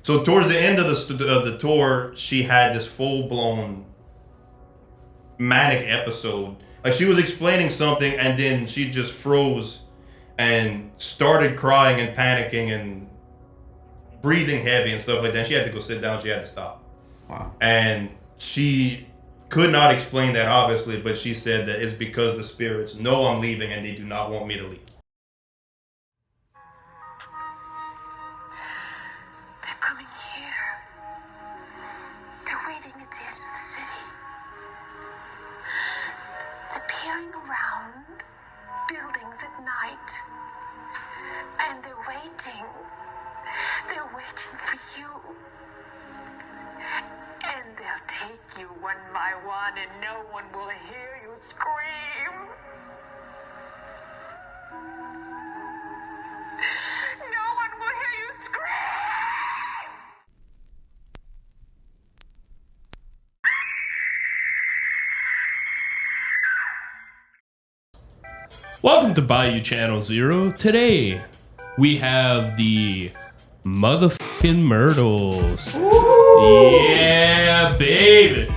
So towards the end of the tour, she had this full-blown manic episode. Like she was explaining something and then she just froze and started crying and panicking and breathing heavy and stuff like that. She had to go sit down. She had to stop. Wow. And she could not explain that, obviously, but she said that it's because the spirits know I'm leaving and they do not want me to leave. They're coming here. They're waiting at the edge of the city. They're peering around buildings at night. And they're waiting. They're waiting for you. And they'll take you one by one, and no one will hear you scream. No one will hear you scream! Welcome to Bayou Channel Zero. Today, we have the motherfucking Myrtles. Yeah, baby.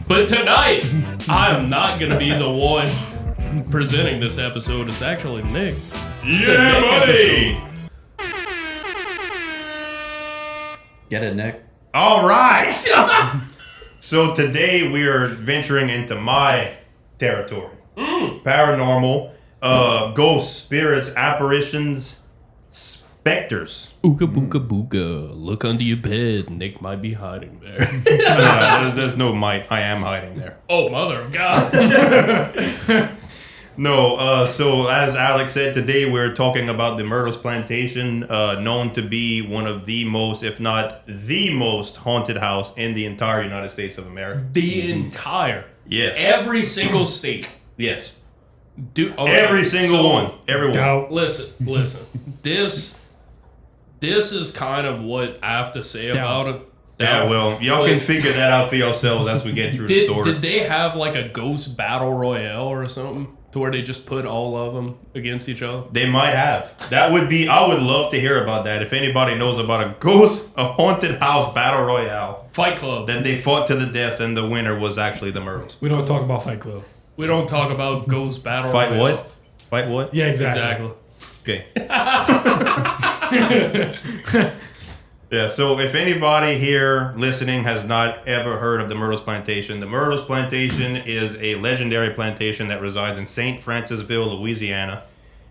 But tonight, I am not going to be the one presenting this episode. It's actually Nick. Yeah, buddy! Get it, Nick? All right! So today we are venturing into my territory. Paranormal, ghosts, spirits, apparitions, specters. Ooga booga booga. Look under your bed. Nick might be hiding there. There's no might. I am hiding there. Oh, mother of God. No, so as Alex said, today we're talking about the Myrtles Plantation, known to be one of the most, if not the most, haunted house in the entire United States of America. The entire. Yes. Every single state. Yes. Dude, okay, Every single one. Everyone. Listen. This is kind of what I have to say about it. Yeah, well, y'all can figure that out for yourselves as we get through the story. Did they have like a ghost battle royale or something to where they just put all of them against each other? They might have. That would be, I would love to hear about that. If anybody knows about a haunted house battle royale. Fight Club. Then they fought to the death and the winner was actually the Myrtles. We don't talk about Fight Club. We don't talk about ghost battle Fight royale. what? Fight what? Yeah, exactly. Okay. Yeah, so if anybody here listening has not ever heard of the Myrtles Plantation, the Myrtles Plantation is a legendary plantation that resides in St. Francisville, Louisiana.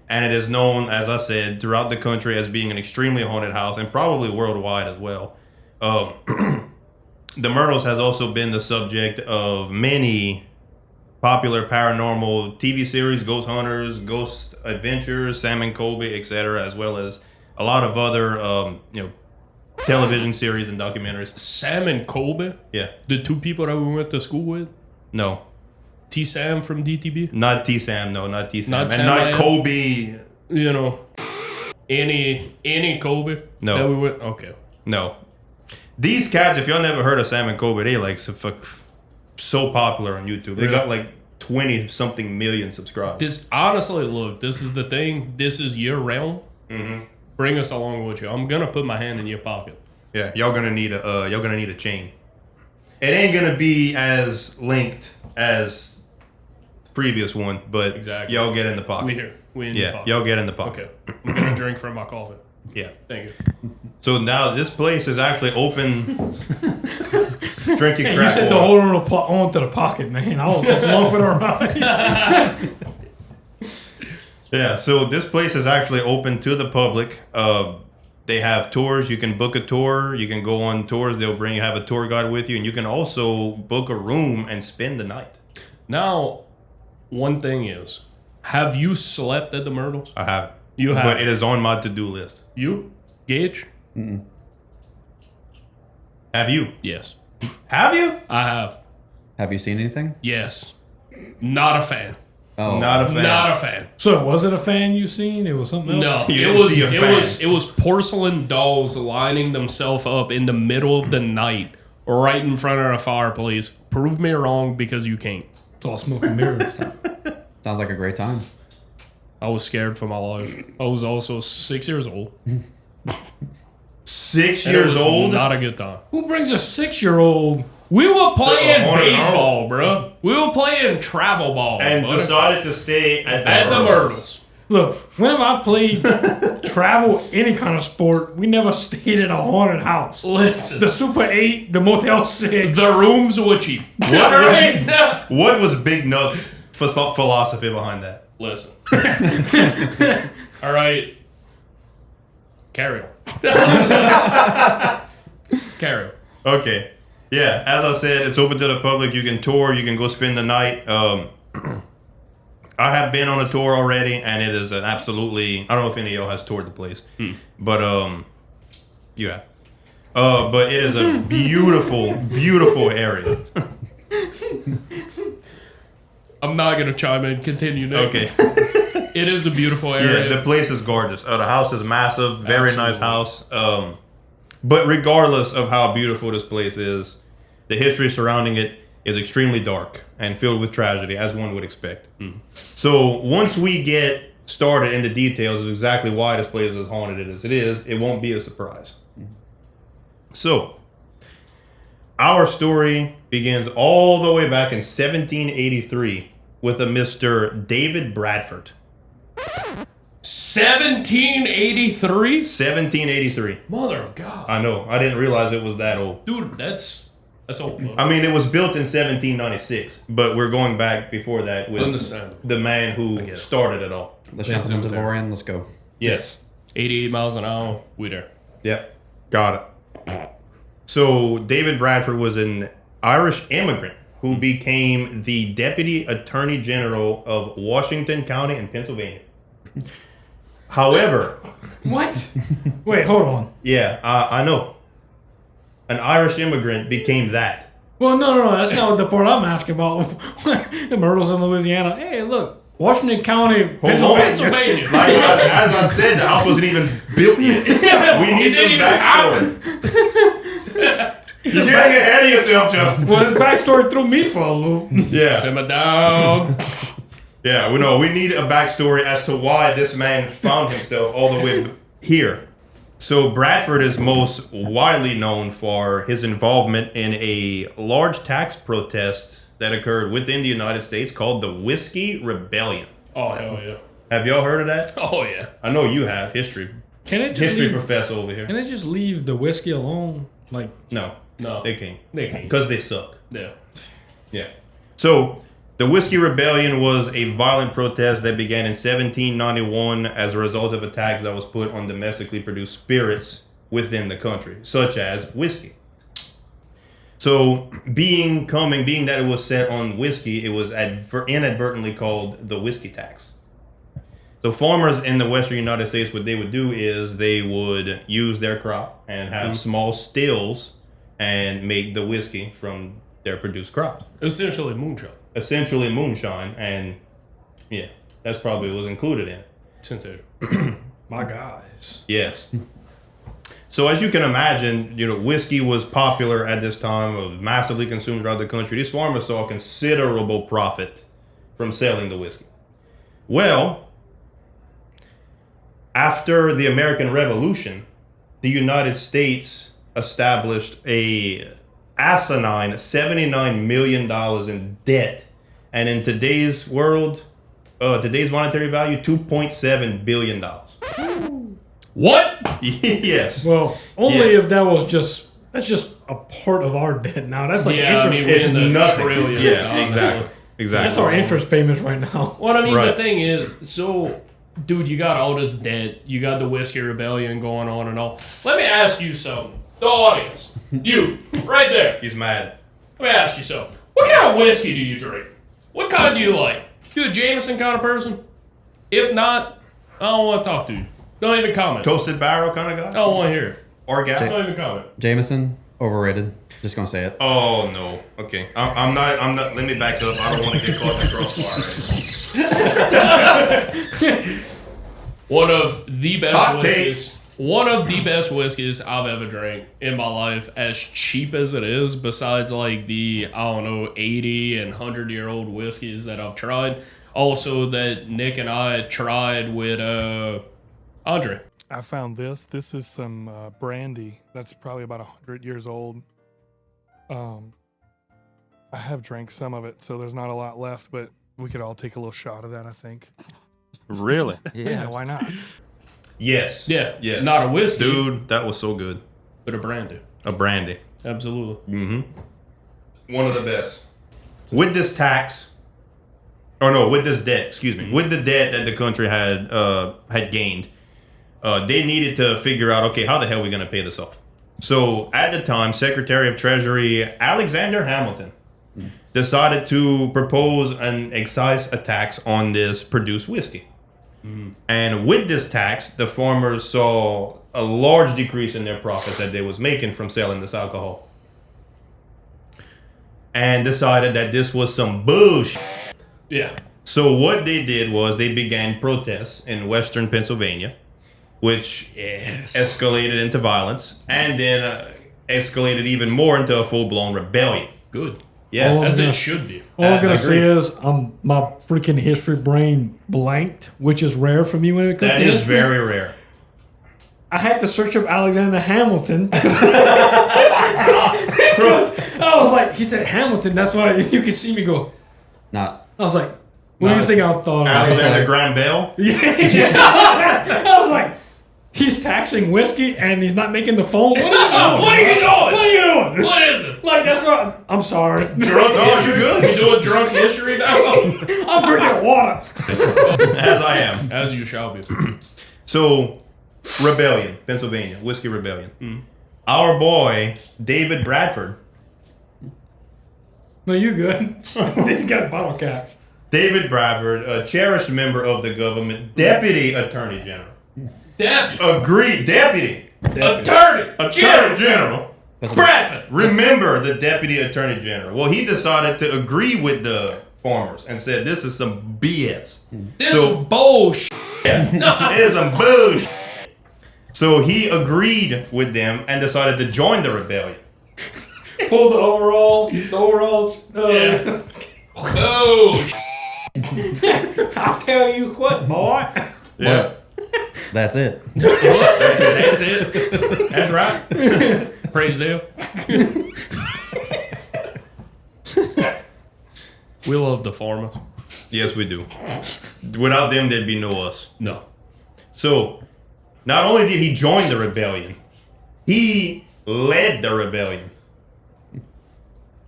And it is known, as I said, throughout the country as being an extremely haunted house and probably worldwide as well. The Myrtles has also been the subject of many popular paranormal TV series, Ghost Hunters, Ghost Adventures, Sam and Colby, etc., as well as a lot of other, television series and documentaries. Sam and Colby? Yeah. The two people that we went to school with? No. T. Sam from DTB? Not T. Sam, no, not T. Sam. Not and Sam not Lyon? Colby. You know, any Colby? No. That we went? Okay. No. These cats, if y'all never heard of Sam and Colby, they like so popular on YouTube. They got like 20-something million subscribers. This honestly, look, this is the thing. This is your realm. Mm-hmm. Bring us along with you. I'm gonna put my hand in your pocket. Yeah, y'all gonna need a chain. It ain't gonna be as linked as the previous one, but Exactly. y'all get in the pocket. We here. We in your pocket. Y'all get in the pocket. Okay. I'm gonna drink from my coffee. Yeah. Thank you. So now this place is actually open. Drinking Hey, crack you said to water. hold on to the pocket, man. I was just lumping around. Yeah, so this place is actually open to the public. They have tours. You can book a tour. You can go on tours. They'll have a tour guide with you, and you can also book a room and spend the night. Now, one thing is, have you slept at the Myrtles? I haven't. You have. But it is on my to-do list. You? Gage? Have you? Yes. Have you? I have. Have you seen anything? Yes. Not a fan. Oh, Not a fan. Not a fan. So, was it a fan you seen? It was something else? No, You didn't see a fan. it was porcelain dolls lining themselves up in the middle of the night, right in front of a fireplace. Prove me wrong because you can't. It's all smoke and mirrors. sounds like a great time. I was scared for my life. I was also 6 years old. 6 And it years was old. Not a good time. Who brings a 6-year-old? We were playing haunted baseball, bro. We were playing travel ball. And buddy. decided to stay at At the Myrtles. Look, whenever I played travel, any kind of sport, we never stayed at a haunted house. Listen, The Super 8, the Motel 6. the rooms were cheap. What was Big Nut's philosophy behind that? Listen. All right. Carry on. Carry on. Okay. Yeah, as I said, it's open to the public. You can tour. You can go spend the night. I have been on a tour already, and it is an absolutely. I don't know if any of y'all has toured the place, but you have. But it is a beautiful, beautiful area. I'm not gonna chime in. Continue, Nick. Okay. It is a beautiful area. Yeah, the place is gorgeous. The house is massive. Very nice Absolutely. house. But regardless of how beautiful this place is, the history surrounding it is extremely dark and filled with tragedy, as one would expect. So once we get started in the details of exactly why this place is as haunted as it is, it won't be a surprise. So, our story begins all the way back in 1783 with a Mr. David Bradford. 1783. 1783. Mother of God, I know. I didn't realize it was that old. dude, that's old. Bro. I mean, it was built in 1796, but we're going back before that with Understandable. the man who started it all. Let's jump into the DeLorean. Let's go. Yes. 88 miles an hour. We there. Yep. Got it. So, David Bradford was an Irish immigrant who became the Deputy Attorney General of Washington County in Pennsylvania. However, What? Wait, hold on. yeah, I know. An Irish immigrant became that. Well, no. That's not what the part I'm asking about. The Myrtles in Louisiana. Hey, look. Washington County, Pennsylvania. Like, as I said, the house wasn't even built yet. We need some backstory. You're getting ahead of yourself, Justin. Well, his backstory threw me for a loop. Yeah. Simmer down. Yeah, we know. We need a backstory as to why this man found himself all the way here. So Bradford is most widely known for his involvement in a large tax protest that occurred within the United States called the Whiskey Rebellion. Oh hell yeah. Have y'all heard of that? Oh yeah. I know you have. History Can professor over here. they just leave the whiskey alone? Like, No, No. they can't. They can't. Because they suck. Yeah. Yeah. So the Whiskey Rebellion was a violent protest that began in 1791 as a result of attacks that was put on domestically produced spirits within the country, such as whiskey. So, being that it was set on whiskey, it was inadvertently called the whiskey tax. So, farmers in the western United States, what they would do is they would use their crop and have small stills and make the whiskey from their produced crops. Essentially moonshine. Essentially moonshine, and yeah, that's probably what was included in it. Sensational. my guys. Yes. So as you can imagine, whiskey was popular at this time, was massively consumed throughout the country. These farmers saw considerable profit from selling the whiskey. Well, after the American Revolution, the United States established a asinine $79 million in debt, and in today's world, today's monetary value, $2.7 billion. What? Yes. Well, only Yes. if that's just a part of our debt now. That's like Yeah, I interest. mean, we're It's in the nothing. trillions, Yeah, honestly. exactly. That's our interest payments right now. Well, I mean, Right. the thing is, so, dude, you got all this debt. You got the Whiskey Rebellion going on and all. Let me ask you something. The audience. You, right there. He's mad. Let me ask you something. What kind of whiskey do you drink? What kind do you like? You a Jameson kind of person? If not, I don't want to talk to you. Don't even comment. Toasted barrel kind of I guy? don't want to hear it. Organic? Don't even comment. Jameson, overrated. Just gonna say it. Oh, no. Okay. I'm not, let me back up. I don't want to get caught in the crossfire. One of the best Hot take. whiskeys. One of the best whiskeys I've ever drank in my life, as cheap as it is, besides like the, 80 and 100-year-old whiskeys that I've tried. Also that Nick and I tried with Andre. I found this. This is some brandy that's probably about 100 years old. I have drank some of it, so there's not a lot left, but we could all take a little shot of that, I think. Really? Yeah, why not? Yes. Yeah. Yes. Not a whiskey. Dude, that was so good. But a brandy. A brandy. Absolutely. One of the best. With this tax, with this debt, excuse me, with the debt that the country had gained, they needed to figure out, okay, how the hell are we going to pay this off? So at the time, Secretary of Treasury Alexander Hamilton decided to propose an excise tax on this produced whiskey. And with this tax, the farmers saw a large decrease in their profits that they was making from selling this alcohol. And decided that this was some bullshit. Yeah. So what they did was they began protests in western Pennsylvania, which escalated into violence, and then escalated even more into a full-blown rebellion. Good. Yeah. Oh, As yeah. it should be. All I'm gonna I say agree. is my freaking history brain blanked, which is rare for me when it comes That to is history. very rare. I had to search up Alexander Hamilton. I was like, he said Hamilton. That's why you can see me go. Not. I was like, what do you think I thought of? Alexander Graham Bell? I was like, he's taxing whiskey and he's not making the phone. What are you doing? What are you doing? What are you doing? What is it? Like, that's what I'm sorry. Drunk history? you're good. You doing drunk history now? I'm drinking water. As I am. As you shall be. So, rebellion, Pennsylvania, whiskey rebellion. Our boy, David Bradford. No, you good. You got bottle caps. David Bradford, a cherished member of the government, Deputy Attorney General. Deputy. Agreed, Deputy. Attorney General. Bradford. Remember the Deputy Attorney General. Well, he decided to agree with the farmers and said, this is some BS. This is bullshit. It is some bullshit. So he agreed with them and decided to join the rebellion. Pull the overall. Yeah. Oh, I'll tell you what, boy. Yeah. That's it. That's it. That's right. Praise them. We love the farmers. Yes, we do. Without them, there'd be no us. No. So, not only did he join the rebellion, he led the rebellion.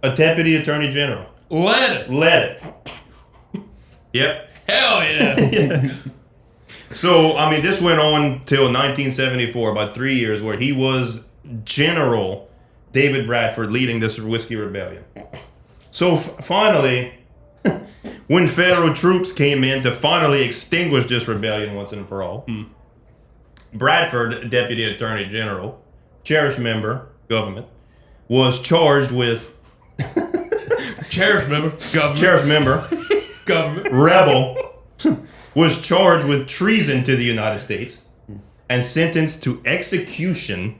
A deputy attorney general. Let it. Led it. Yep. Hell yeah. So, I mean, this went on till 1974, about 3 years, where he was General David Bradford leading this whiskey rebellion. So, finally, when federal troops came in to finally extinguish this rebellion once and for all, Bradford, Deputy Attorney General, cherished member, government, was charged with... Cherished member. Government. Cherished member, Government. rebel, was charged with treason to the United States and sentenced to execution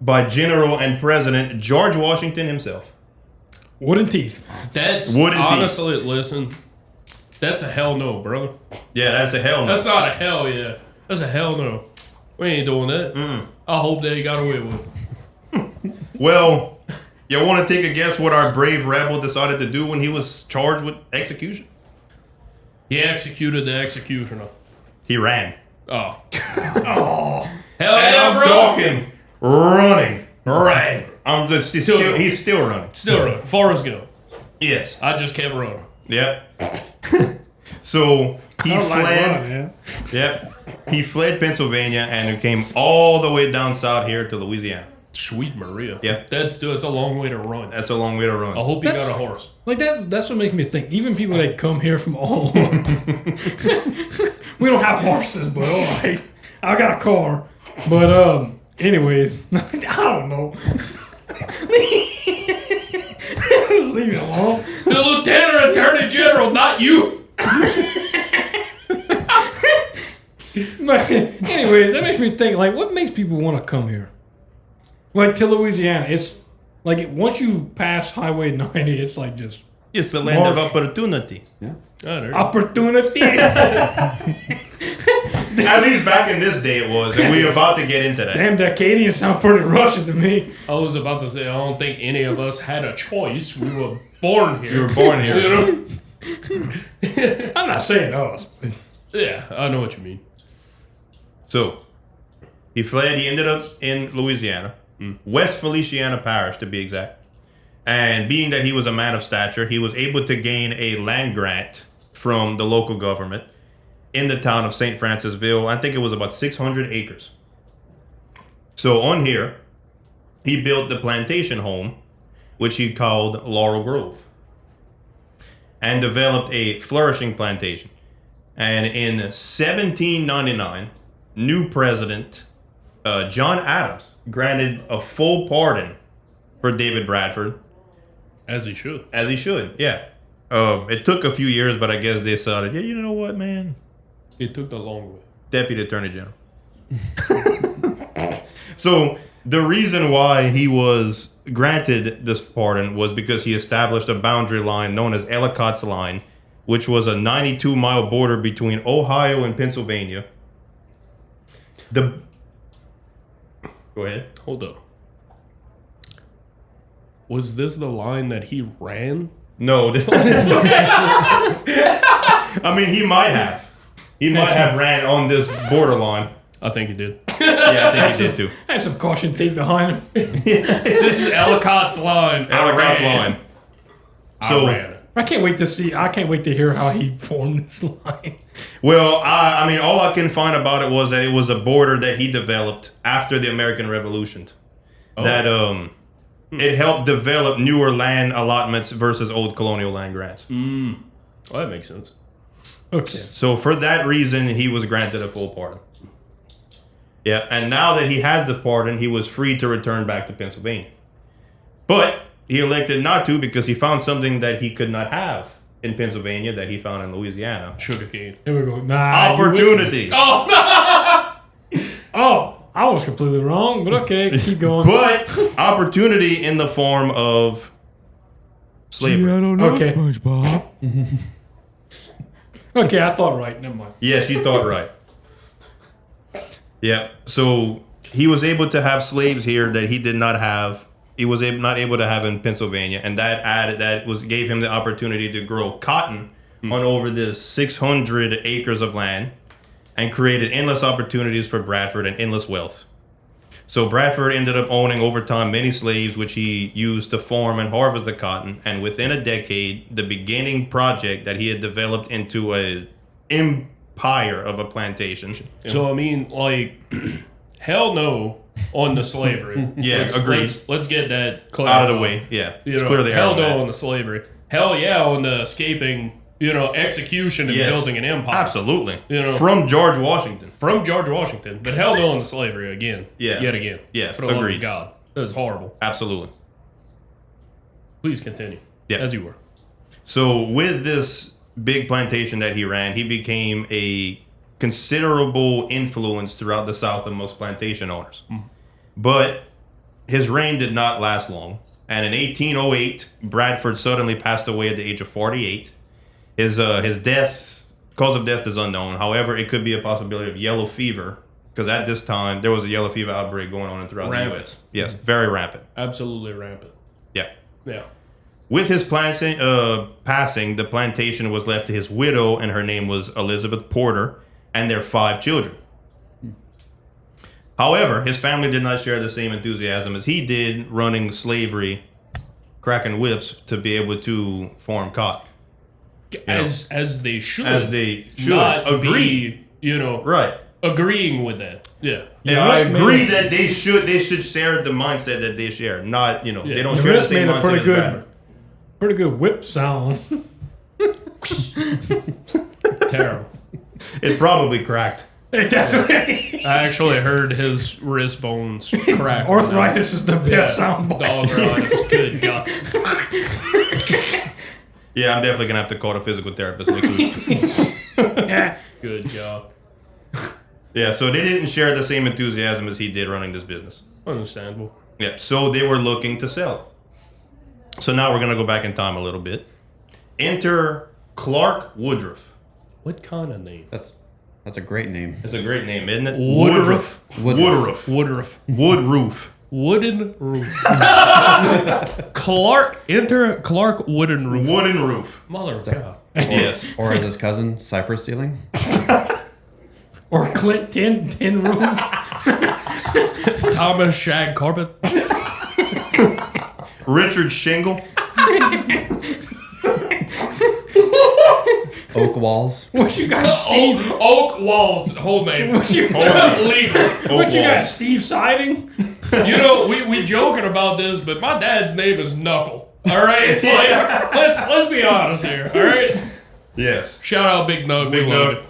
by General and President George Washington himself. Wooden teeth. That's Wooden teeth. honestly, listen, that's a hell no, brother. Yeah, that's a hell no. That's not a hell yeah. That's a hell no. We ain't doing that. I hope they got away with it. Well, you want to take a guess what our brave rebel decided to do when he was charged with execution? He executed the executioner. He ran. Oh. Oh. Hell And yeah, I'm bro. talking running. Right. He's still running. Still running. Forrest Gump. Yes. I just kept running. Yep. So he I don't like fled. running, man. Yep. He fled Pennsylvania and came all the way down south here to Louisiana. Sweet Maria. Yep. That's a long way to run. That's a long way to run. I hope you That's- got a horse. Like that's what makes me think. Even people that come here from all over. We don't have horses, but all right. I got a car. But anyways, I don't know. Leave it alone. The Lieutenant Attorney General, not you. But anyways, that makes me think. Like, what makes people want to come here? Like to Louisiana, it's like once you pass Highway 90, it's like just It's a land of Marsh. opportunity. Oh, there you go. opportunity. At least back in this day it was, and we're about to get into that. Damn, the Acadians sound pretty Russian to me. I was about to say, I don't think any of us had a choice. We were born here. You were born here. You know? I'm not saying us. But Yeah, I know what you mean. So, he fled. He ended up in Louisiana, West Feliciana Parish to be exact. And being that he was a man of stature, he was able to gain a land grant from the local government in the town of St. Francisville. I think it was about 600 acres. So on here, he built the plantation home, which he called Laurel Grove, and developed a flourishing plantation. And in 1799, new president John Adams granted a full pardon for David Bradford. As he should. As he should, yeah. It took a few years, but I guess they decided, yeah, you know what, man? It took the long way. Deputy Attorney General. So the reason why he was granted this pardon was because he established a boundary line known as Ellicott's Line, which was a 92-mile border between Ohio and Pennsylvania. Go ahead. Hold up. Was this the line that he ran? No. I mean, he might have. He might have ran on this borderline. I think he did. Yeah, I think he did too. I had some caution tape behind him. This is Ellicott's line. Ellicott's line. So, I ran it. I can't wait to see. I can't wait to hear how he formed this line. well, I mean, all I can find about it was that it was a border that he developed after the American Revolution. That it helped develop newer land allotments versus old colonial land grants. Well, that makes sense. Okay. So for that reason, he was granted a full pardon. Yeah, and now that he had the pardon, he was free to return back to Pennsylvania. But he elected not to because he found something that he could not have in Pennsylvania that he found in Louisiana. Sugarcane. Here we go. Nah. Opportunity. Oh, I was completely wrong, but okay, keep going. But opportunity in the form of slavery. I don't know, Okay. SpongeBob. Okay, I thought right. Never mind. Yes, you thought right. Yeah. So he was able to have slaves here that he did not have. He was not able to have in Pennsylvania, and gave him the opportunity to grow cotton on over this 600 acres of land, and created endless opportunities for Bradford and endless wealth. So Bradford ended up owning over time many slaves, which he used to farm and harvest the cotton. And within a decade, the beginning project that he had developed into an empire of a plantation. So, I mean, like, hell no on the slavery. Yeah, agreed. Let's get that clarified. Out of the way, yeah. You know, Clearly hell on no that. on the slavery. Hell yeah on the escaping, execution and Yes. building an empire. Absolutely. You know. From George Washington. From George Washington. But hell no on the slavery again. Yeah. Yet again. Yeah, For the love agreed. of God. That is horrible. Absolutely. Please continue. Yeah. As you were. So with this big plantation that he ran, he became a considerable influence throughout the South amongst plantation owners. But his reign did not last long. And in 1808, Bradford suddenly passed away at the age of 48. His cause of death is unknown. However, it could be a possibility of yellow fever, because at this time there was a yellow fever outbreak going on throughout the Rampant. U.S. Yes, very rampant. Absolutely rampant. Yeah. Yeah. With his passing, the plantation was left to his widow, and her name was Elizabeth Porter, and their 5 children. However, his family did not share the same enthusiasm as he did, running slavery, cracking whips to be able to farm cotton. As they should. As they should. Not Agree. be, Right. agreeing with that. Yeah. And I agree that they should share the mindset that they share. Not, they don't The share the rest same made a mindset as Bradford. pretty good whip sound. Terrible. It probably cracked. That's what I actually heard his wrist bones crack. arthritis is the best sound bite. Arthritis. Good God. Yeah, I'm definitely going to have to call a physical therapist next week. Good God. Yeah, so they didn't share the same enthusiasm as he did running this business. Understandable. Yeah, so they were looking to sell. So now we're going to go back in time a little bit. Enter Clark Woodruff. What kind of name? That's That's a great name. It's a great name, isn't it? Woodruff. Woodruff. Woodruff. Woodroof. Wooden roof. Clark Wooden roof. Wooden roof. Mother of God. Yes. Or as his cousin, cypress ceiling. Or Clint tin roof. Thomas Shag Carpet. Richard Shingle. Oak walls. What you got, Steve? Oak Walls. Whole name. What you, Legal. what you got, Walls. Steve Siding? You know, we joking about this, but my dad's name is Knuckle. All right, like, let's be honest here. All right, Yes. shout out Big Nug. Big we love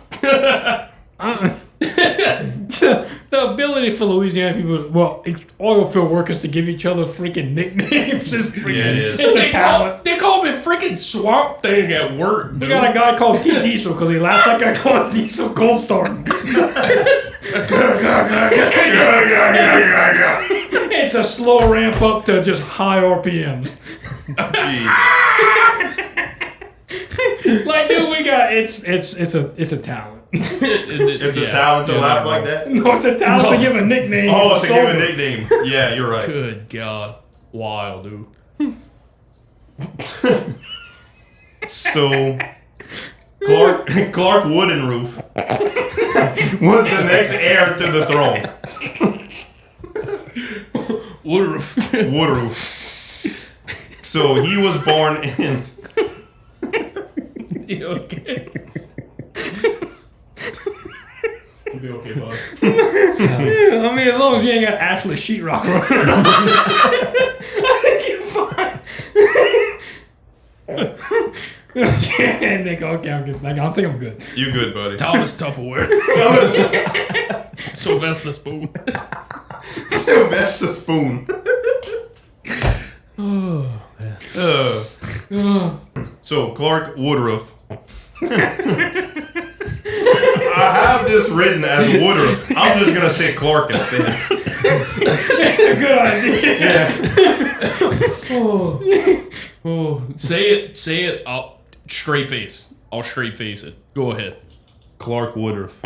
Nug. it. The ability for Louisiana people, well, oil field workers to give each other freaking nicknames is freaking, Yeah, it is. it's a talent. They call me freaking Swamp Thing at work. We Dude. got a guy called T Diesel because he laughed like I called Diesel cold starting. It's a slow ramp up to just high RPMs. Jeez. Like, dude, we got it's a talent. It's a talent to laugh like that? No, it's a talent to give a nickname. Oh, to give a sober. nickname. Yeah, you're right. Good God, wild dude. So, Clark Woodenroof was the next heir to the throne. Woodruff. Woodroof. So he was born in. You okay? You'll be okay, bud. I mean, as long as you ain't got Ashley sheetrock running around. I think you're fine. Yeah, Nick, okay, I'm good. I think I'm good. You good, buddy? Thomas Tupperware. Sylvester Spoon. Sylvester Spoon. So Clark Woodruff. I have this written as Woodruff. I'm just gonna say Clark instead. Good idea. Yeah. Oh, say it. I'll straight face. I'll straight face it. Go ahead. Clark Woodruff.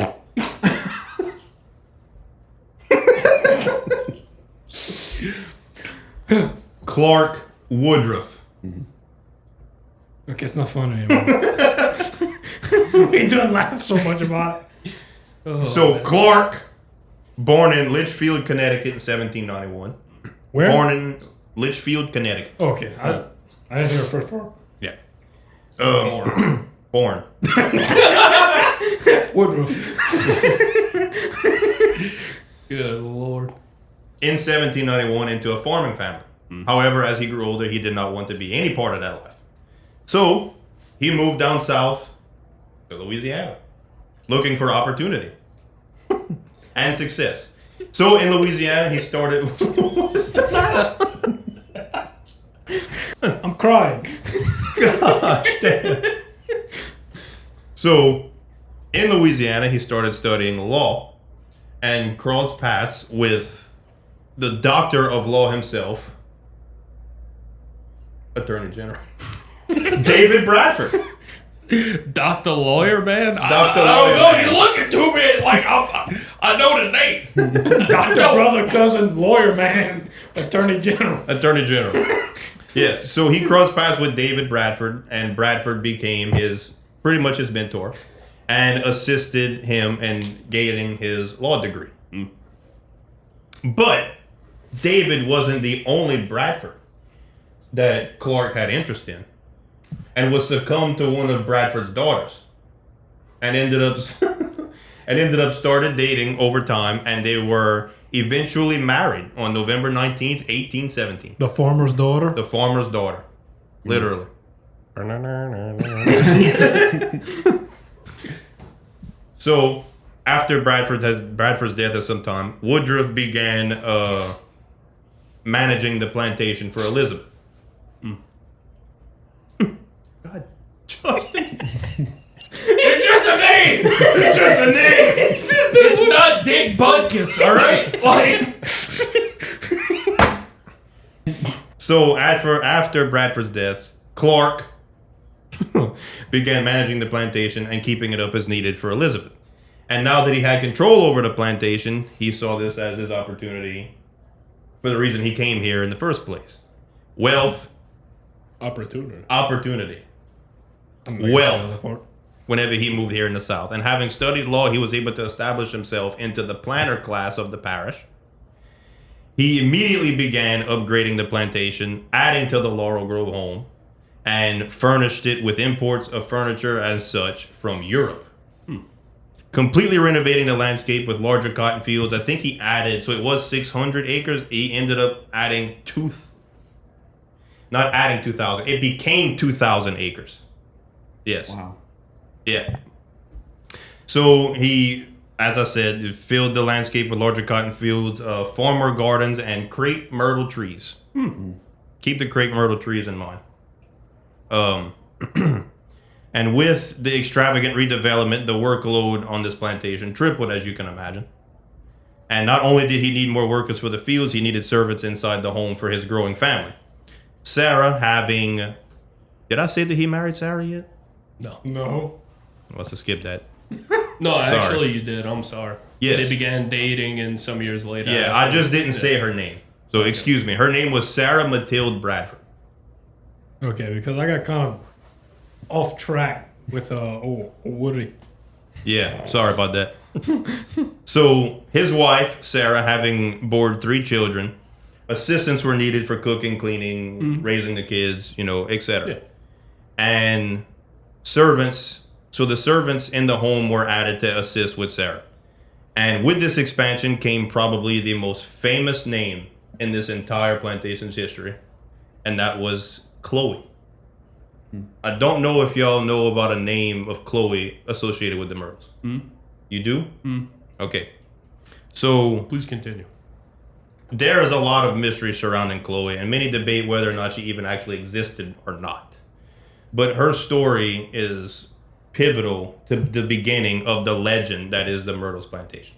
Clark Woodruff. Okay, it's not fun anymore. We don't laugh so much about it. So Clark, born in Litchfield, Connecticut in 1791. Where? Born in Litchfield, Connecticut. Okay, I didn't hear the first part. Yeah. Born. Born. Woodruff. Good Lord. In 1791 into a farming family. However, as he grew older, he did not want to be any part of that life. So he moved down south to Louisiana, looking for opportunity and success. So in Louisiana, he started. What's the matter? I'm crying. Gosh, damn. So in Louisiana, he started studying law and crossed paths with the doctor of law himself, Attorney General David Bradford. Dr. Lawyer Man? Dr. I don't Lawyer know. Man. You're looking to me like I know the name. Doctor, brother, cousin, lawyer, man, attorney general. Attorney General. Yes. So he crossed paths with David Bradford, and Bradford became pretty much his mentor and assisted him in gaining his law degree. But David wasn't the only Bradford that Clark had interest in, and was succumbed to one of Bradford's daughters, and ended up started dating over time, and they were eventually married on November 19th, 1817. The farmer's daughter. The farmer's daughter, literally. So after Bradford's death at some time, Woodruff began managing the plantation for Elizabeth. God, Justin. It's just a name. It's just a name. It's not Dick Butkus, all right? Like, So after Bradford's death, Clark began managing the plantation and keeping it up as needed for Elizabeth. And now that he had control over the plantation, he saw this as his opportunity for the reason he came here in the first place. Wealth, opportunity. Wealth. Whenever he moved here in the South. And having studied law, he was able to establish himself into the planter class of the parish. He immediately began upgrading the plantation, adding to the Laurel Grove home, and furnished it with imports of furniture as such from Europe. Completely renovating the landscape with larger cotton fields. I think he added, so it was 600 acres. He ended up adding not adding 2,000. It became 2,000 acres. Yes. Wow. Yeah. So he, as I said, filled the landscape with larger cotton fields, farmer gardens, and crepe myrtle trees. Keep the crepe myrtle trees in mind. And with the extravagant redevelopment, the workload on this plantation tripled, as you can imagine. And not only did he need more workers for the fields, he needed servants inside the home for his growing family. Sarah having... Did I say that he married Sarah yet? No. Must have skipped that. No, actually you did. I'm sorry. Yes. They began dating, and some years later. Yeah, I just didn't say her name. So excuse me. Her name was Sarah Matilde Bradford. Okay, because I got kind of off track with Woody. Yeah, sorry about that. So his wife, Sarah, having bore 3 children, assistants were needed for cooking, cleaning, raising the kids, etc. Yeah. And servants, so the servants in the home were added to assist with Sarah. And with this expansion came probably the most famous name in this entire plantation's history, and that was Chloe. I don't know if y'all know about a name of Chloe associated with the Myrtles. You do? Okay. So Please continue. there is a lot of mystery surrounding Chloe, and many debate whether or not she even actually existed or not. But her story is pivotal to the beginning of the legend that is the Myrtles plantation.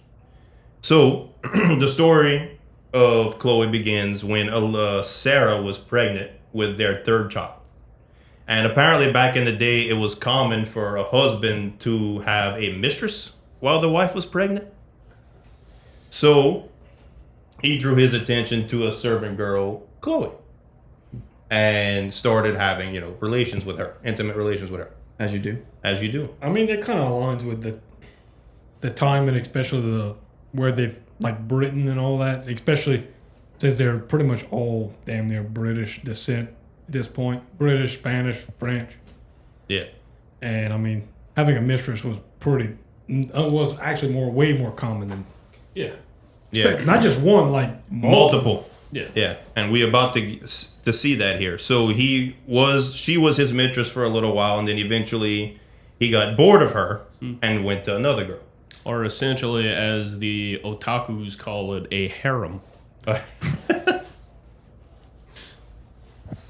So the story of Chloe begins when Sarah was pregnant with their 3rd child. And apparently back in the day, it was common for a husband to have a mistress while the wife was pregnant. So he drew his attention to a servant girl, Chloe, and started having, relations with her, intimate relations with her. As you do. As you do. I mean, that kind of aligns with the time, and especially where they've, like, Britain and all that, especially since they're pretty much all damn near British descent at this point. British, Spanish, French. Yeah. And, I mean, having a mistress was was actually way more common than... Yeah. Yeah. Not just one, like, Multiple. Yeah. Yeah. And we about to see that here. So she was his mistress for a little while, and then eventually he got bored of her and went to another girl. Or essentially, as the otakus call it, a harem.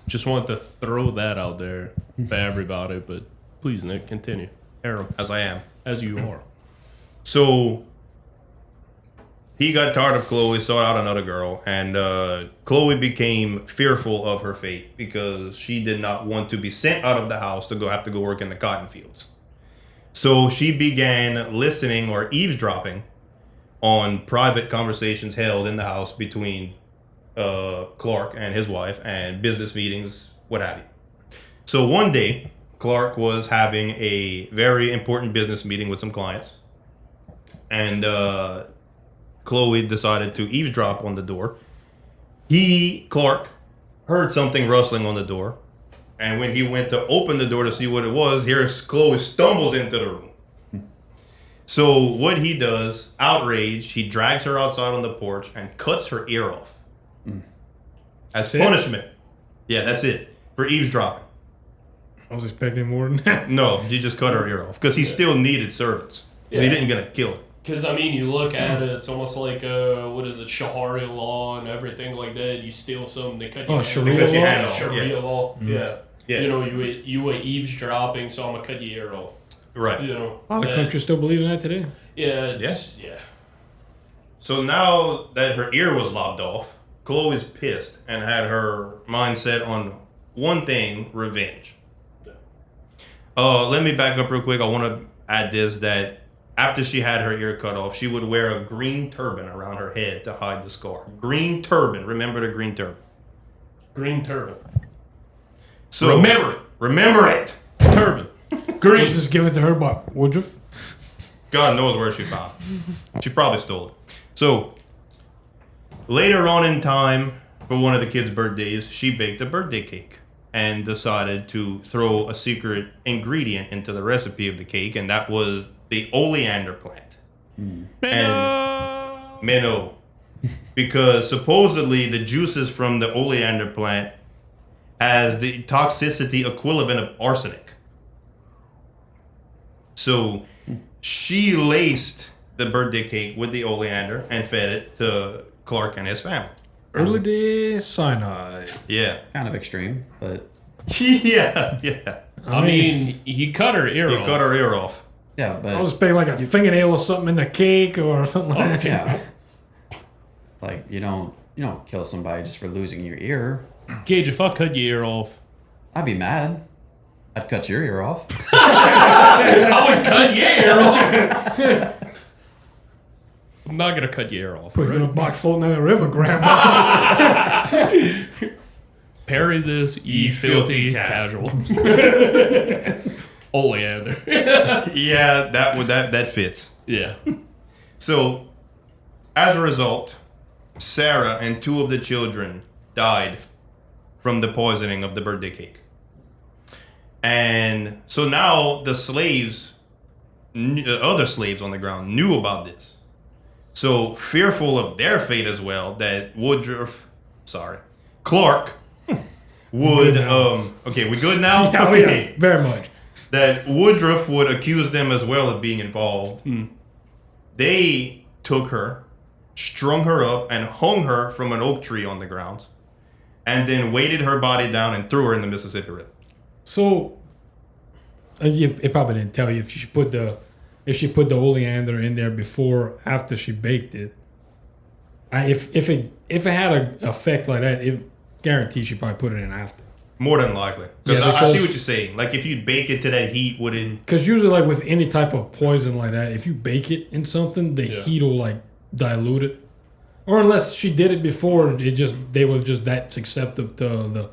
Just want to throw that out there for everybody, but please, Nick, continue. Harem. As I am. As you are. So he got tired of Chloe, sought out another girl, and Chloe became fearful of her fate because she did not want to be sent out of the house to have to go work in the cotton fields. So she began listening or eavesdropping on private conversations held in the house between Clark and his wife, and business meetings, what have you. So one day, Clark was having a very important business meeting with some clients, and Chloe decided to eavesdrop on the door. Clark, heard something rustling on the door, and when he went to open the door to see what it was, here's Chloe stumbles into the room. So what he does, outraged, he drags her outside on the porch and cuts her ear off. As punishment. Yeah, that's it. For eavesdropping. I was expecting more than that. No, he just cut her ear off. Because he still needed servants. Yeah. He didn't get to kill her. Because, I mean, you look at it, it's almost like, what is it, Sharia law and everything like that. You steal something, they cut you Oh, Sharia law? Yeah, Sharia law. Yeah. Yeah. You were eavesdropping, so I'm going to cut your ear off. Right. A lot of countries still believe in that today. Yeah. Yeah. So now that her ear was lopped off, Chloe's pissed and had her mind set on one thing: revenge. Let me back up real quick. I want to add this, that after she had her ear cut off, she would wear a green turban around her head to hide the scar. Green turban. Remember the green turban. Green turban. So Remember it. Remember it. Turban. Green. Let's just give it to her by Woodruff. God knows where she found it. She probably stole it. So later on in time, for one of the kids' birthdays, she baked a birthday cake and decided to throw a secret ingredient into the recipe of the cake, and that was the oleander plant. Minnow. Because supposedly the juices from the oleander plant has the toxicity equivalent of arsenic. So she laced the birthday cake with the oleander and fed it to Clark and his family. Early day cyanide. Yeah. Kind of extreme, but yeah. I mean, he cut her ear He off. cut her ear off. yeah, but I'll just pay like a fingernail or something in the cake or something like that. yeah. Like you don't kill somebody just for losing your ear. Gage, if I cut your ear off, I'd be mad. I'd cut your ear off. I would cut your ear off. I'm not gonna cut your ear off. Put it in a box floating in the river, Grandma. Parry this, ye filthy filthy casual. Oleander. Yeah, that fits. Yeah. So, as a result, Sarah and two of the children died from the poisoning of the birthday cake. And so now the slaves, other slaves on the ground, knew about this. So, fearful of their fate as well, that Clark would, okay, we good now? Yeah, Okay. yeah, very much. That Woodruff would accuse them as well of being involved. They took her, strung her up, and hung her from an oak tree on the grounds, and then weighted her body down and threw her in the Mississippi River. So, it probably didn't tell you if she put the oleander in there before, after she baked it. If it had an effect like that, it guarantees she probably put it in after. More than likely. I see because- what you're saying. Like, if you bake it to that heat, would it... Because usually, like with any type of poison like that, if you bake it in something, the heat will like dilute it. Or unless she did it before, they were just that susceptible to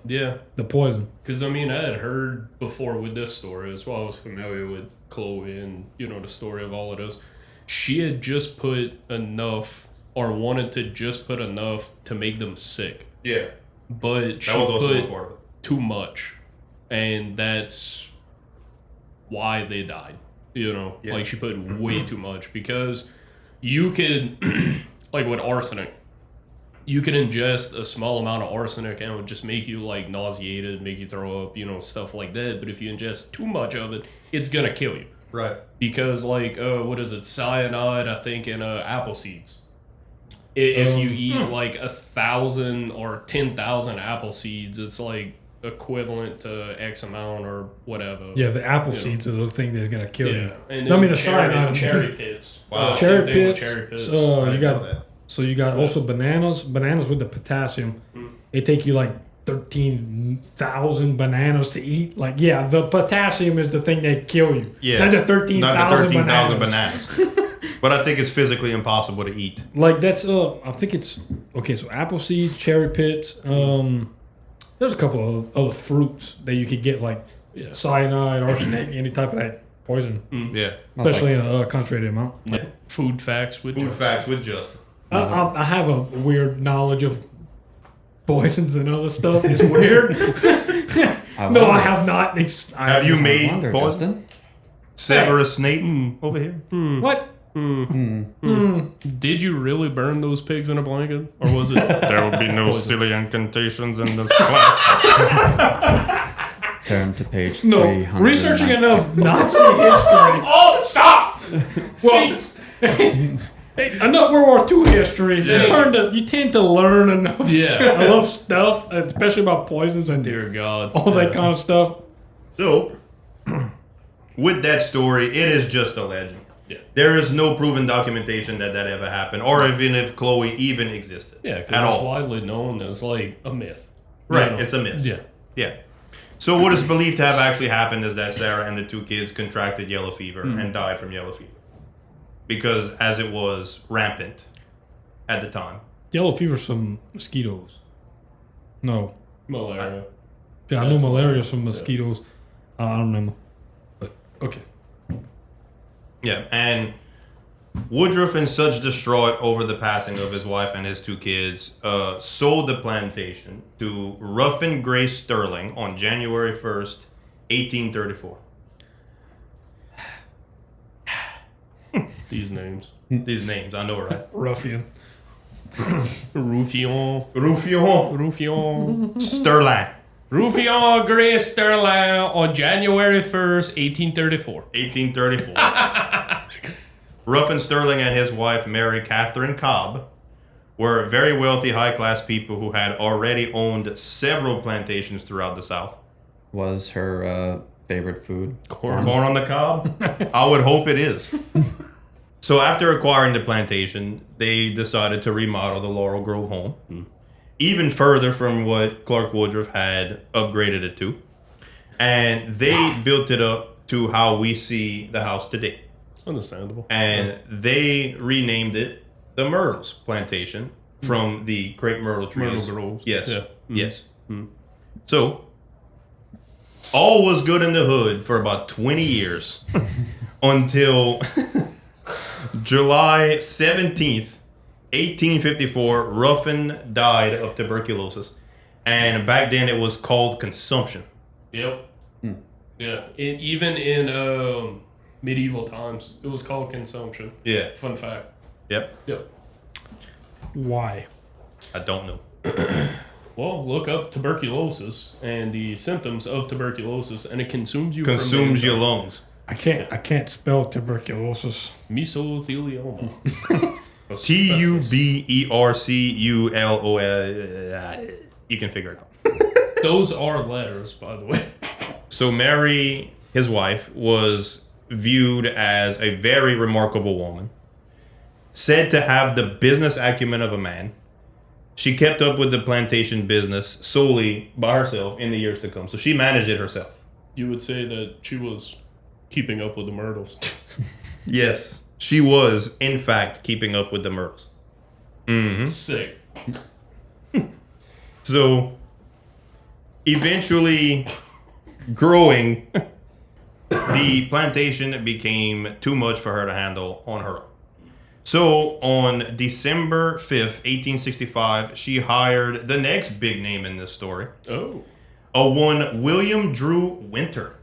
the poison. Because, I mean, I had heard before with this story, as well. I was familiar with Chloe and, the story of all of this. She had just put enough, or wanted to just put enough to make them sick. Yeah. But she That was also put a part of it. too much. And that's why they died. Yeah. Like, she put way too much. Because you could... like with arsenic, you can ingest a small amount of arsenic and it would just make you like nauseated, make you throw up, stuff like that. But if you ingest too much of it, it's gonna kill you. Right. Because like, what is it? Cyanide, I think, in apple seeds. If you eat like 1,000 or 10,000 apple seeds, it's like equivalent to X amount or whatever. Yeah, the apple seeds are the thing that's gonna kill you. And I mean, then the cyanide. cherry pits. Wow. Same Cherry thing with pits. cherry pits. I You didn't know got that. so you got also bananas. Bananas with the potassium. It take you like 13,000 bananas to eat. Like, yeah, the potassium is the thing that kill you. Yes. Not the 13,000 bananas. bananas. But I think it's physically impossible to eat. Like that's I think it's okay. So apple seeds, cherry pits. There's a couple of other fruits that you could get like cyanide, arsenic, any type of that poison, Yeah. especially in a concentrated amount. Food facts with Food Justin. facts with Justin. I have a weird knowledge of poisons and other stuff. It's weird. No, I have not. Have you made wonder, poison? Severus Snape over here? What? Did you really burn those pigs in a blanket? Or was it... There will be no silly incantations in this class. Turn to page No. 300. Researching enough Nazi history. Oh, stop! Cease! Enough World War II history. You tend to learn enough. Yeah. enough stuff, especially about poisons and Dear God. all that kind of stuff. So, with that story, it is just a legend. Yeah. There is no proven documentation that ever happened, or even if Chloe even existed. Yeah, at because it's all. widely known as, like, a myth. Right, it's a myth. Yeah. Yeah. So what is believed to have actually happened is that Sarah and the two kids contracted yellow fever and died from yellow fever. because as it was rampant at the time. Yellow fever's from mosquitoes. No. Malaria. Yeah, I know malaria's from mosquitoes. I don't remember. But, okay. Yeah, and Woodruff, in such distraught over the passing of his wife and his 2 kids, sold the plantation to Ruffin Grace Sterling on January 1st, 1834. These names. These names, I know, right? Ruffian. Ruffion. Sterling. Ruffion Grace Sterling on January 1st, 1834. 1834. Ruffin Sterling and his wife, Mary Catherine Cobb, were very wealthy, high-class people who had already owned several plantations throughout the South. Was her favorite food Corn. Corn on the cob? I would hope it is. So after acquiring the plantation, they decided to remodel the Laurel Grove home, even further from what Clark Woodruff had upgraded it to. And they built it up to how we see the house today. Understandable. And they renamed it the Myrtles Plantation from the crepe myrtle trees. Myrtle groves. Yes. Yeah. Yes. So, all was good in the hood for about 20 years until July 17th, 1854, Ruffin died of tuberculosis. And back then it was called consumption. Yep. Yeah. Even in medieval times, it was called consumption. Yeah. Fun fact. Yep. Yep. Why? I don't know. Well, look up tuberculosis and the symptoms of tuberculosis, and it consumes you. Consumes your lungs. I can't spell tuberculosis. Mesothelioma. Tuberculosis. You can figure it out. Those are letters, by the way. So Mary, his wife, was viewed as a very remarkable woman, said to have the business acumen of a man. She kept up with the plantation business solely by herself in the years to come. So she managed it herself. You would say that she was keeping up with the Myrtles. Yes, she was, in fact, keeping up with the Myrtles. Sick. So, eventually, growing, the plantation became too much for her to handle on her own. So, on December 5th, 1865, she hired the next big name in this story, Oh. a one William Drew Winter.